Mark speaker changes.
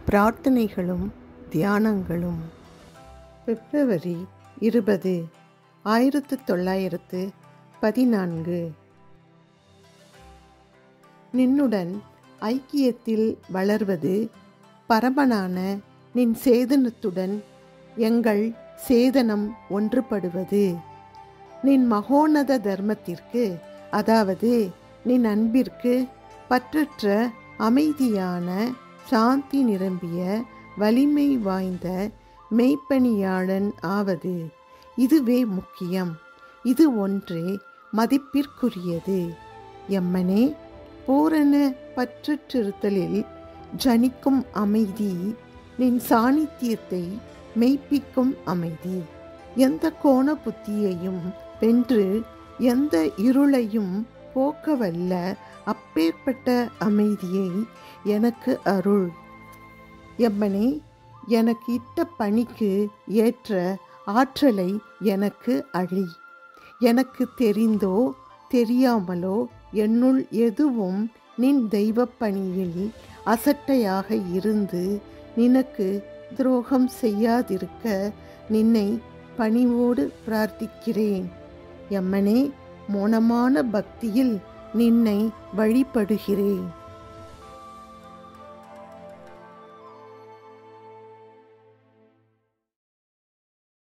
Speaker 1: பிரார்த்தனைகளும் தியானங்களும். பிப்ரவரி 20, 1914. நின்னுடன் ஐக்கியத்தில் வளர்வது பரமனான நின் சேதனத்துடன் எங்கள் சேதனம் ஒன்றுபடுவது. நின் மகோன்னத தர்மத்திற்கு, அதாவது நின் அன்பிற்கு பற்றற்ற அமைதியான சாந்தி நிரம்பிய வலிமை வாய்ந்த மெய்ப்பணியாளன் ஆவது. இதுவே முக்கியம். இது ஒன்றே மதிப்பிற்குரியது. எம்மனே, பூரண பற்றற்றிருத்தலில் ஜனிக்கும் அமைதி நின் சாநித்தியத்தை மெய்ப்பிக்கும் அமைதி. எந்த கோண புத்தியையும் வென்று எந்த இருளையும் போக்கவல்ல அப்பேற்பட்ட அமைதியை எனக்கு அருள். எம்மனே, எனக்கு இட்ட பணிக்கு ஏற்ற ஆற்றலை எனக்கு அளி. எனக்கு தெரிந்தோ தெரியாமலோ என்னுள் எதுவும் நின் தெய்வப் பணியில் அசட்டையாக இருந்து நினக்கு துரோகம் செய்யாதிருக்க நின்னை பணிவோடு பிரார்த்திக்கிறேன். எம்மனே, மோனமான பக்தியில் நின்னை வழிபடுகிறேன்.